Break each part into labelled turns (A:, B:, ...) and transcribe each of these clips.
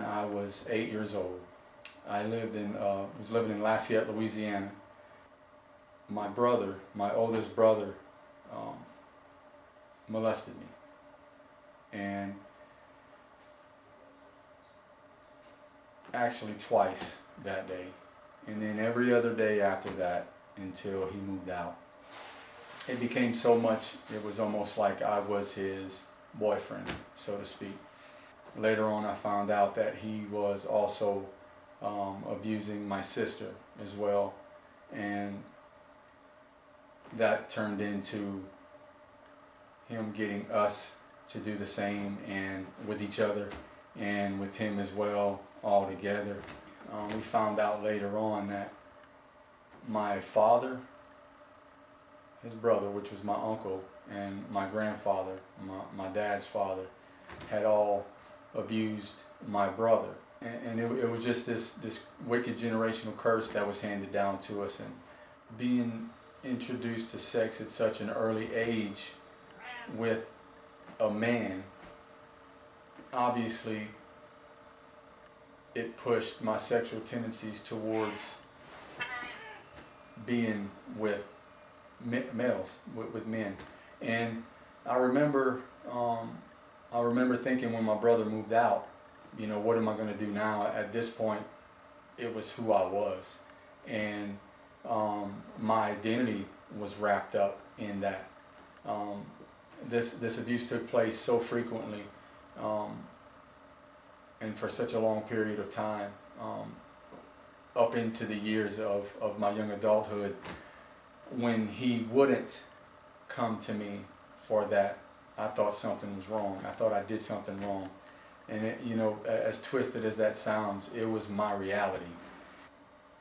A: I was 8 years old. I was living in Lafayette, Louisiana. My brother, my oldest brother, molested me. And actually twice that day. And then every other day after that until he moved out. It became so much, it was almost like I was his boyfriend, so to speak. Later on I found out that he was also abusing my sister as well, and that turned into him getting us to do the same, and with each other and with him as well, all together. We found out later on that my father, his brother, which was my uncle, and my grandfather, my dad's father, had all abused my brother. And it was just this wicked generational curse that was handed down to us. And being introduced to sex at such an early age with a man, obviously it pushed my sexual tendencies towards being with males, with men. And I remember thinking when my brother moved out, you know, what am I going to do now? At this point, it was who I was, and my identity was wrapped up in that. This abuse took place so frequently, and for such a long period of time, up into the years of my young adulthood, when he wouldn't come to me for that, I thought something was wrong. I thought I did something wrong. And it, you know, as twisted as that sounds, it was my reality.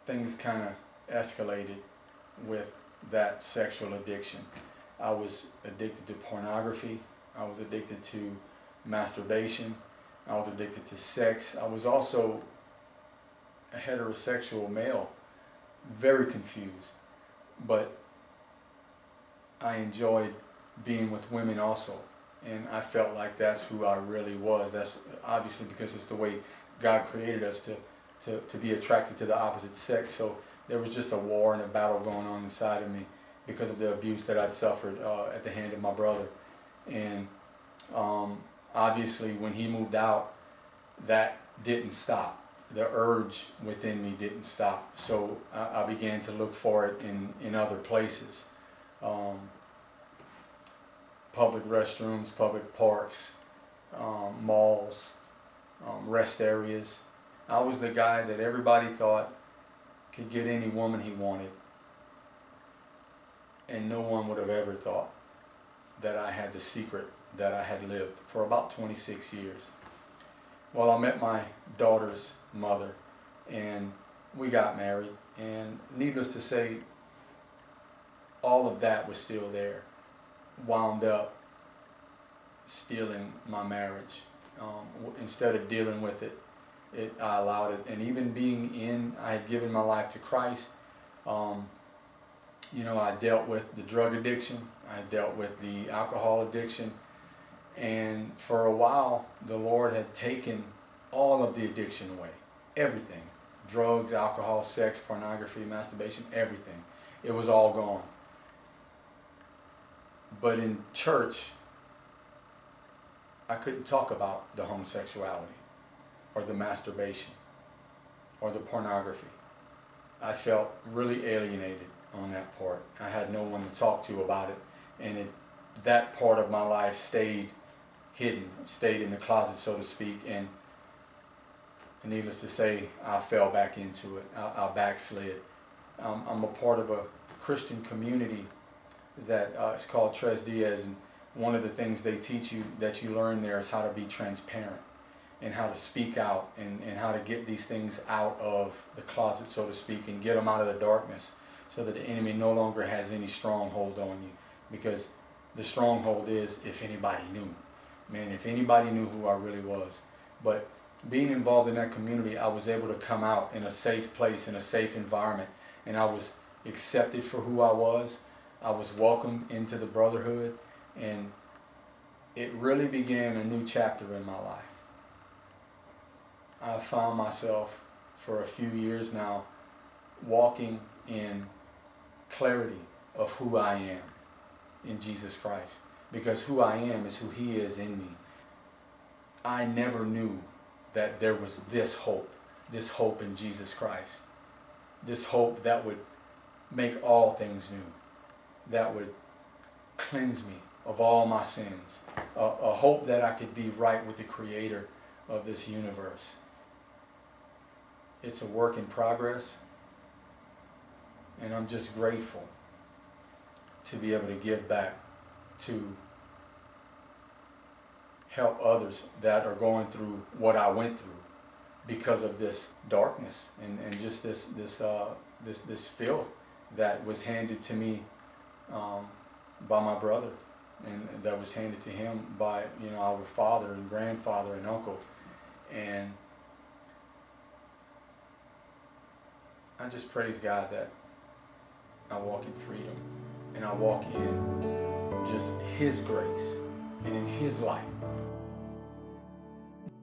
A: Things kind of escalated with that sexual addiction. I was addicted to pornography. I was addicted to masturbation. I was addicted to sex. I was also a heterosexual male, very confused. But I enjoyed being with women also, and I felt like that's who I really was. That's obviously because it's the way God created us to be attracted to the opposite sex. So there was just a war and a battle going on inside of me because of the abuse that I'd suffered at the hand of my brother. And obviously when he moved out, that didn't stop. The urge within me didn't stop. So I began to look for it in other places. Public restrooms, public parks, malls, rest areas. I was the guy that everybody thought could get any woman he wanted, and no one would have ever thought that I had the secret that I had lived for about 26 years. Well, I met my daughter's mother, and we got married, and needless to say, all of that was still there, wound up stealing my marriage. Instead of dealing with it, I allowed it. And even I had given my life to Christ. You know, I dealt with the drug addiction, I dealt with the alcohol addiction, and for a while the Lord had taken all of the addiction away, everything. Drugs, alcohol, sex, pornography, masturbation, everything. It was all gone. But in church, I couldn't talk about the homosexuality or the masturbation or the pornography. I felt really alienated on that part. I had no one to talk to about it, and that part of my life stayed hidden, stayed in the closet, so to speak, and needless to say, I fell back into it. I backslid. I'm a part of a Christian community that it's called Tres Dias, and one of the things they teach you that you learn there is how to be transparent and how to speak out and how to get these things out of the closet, so to speak, and get them out of the darkness so that the enemy no longer has any stronghold on you. Because the stronghold is if anybody knew. Man, if anybody knew who I really was. But being involved in that community, I was able to come out in a safe place, in a safe environment, and I was accepted for who I was. I was welcomed into the brotherhood, and it really began a new chapter in my life. I found myself for a few years now walking in clarity of who I am in Jesus Christ, because who I am is who He is in me. I never knew that there was this hope in Jesus Christ, this hope that would make all things new, that would cleanse me of all my sins, a hope that I could be right with the Creator of this universe. It's a work in progress, and I'm just grateful to be able to give back, to help others that are going through what I went through because of this darkness and just this filth that was handed to me by my brother, and that was handed to him by, you know, our father and grandfather and uncle. And I just praise God that I walk in freedom, and I walk in just His grace and in His light.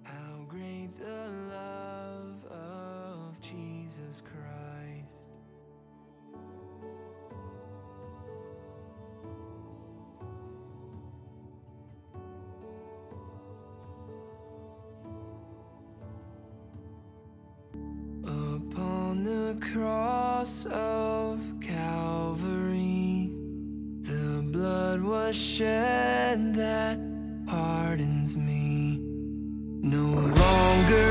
B: How great the love of Jesus Christ. Upon the cross of Calvary, the blood was shed that pardons me. No longer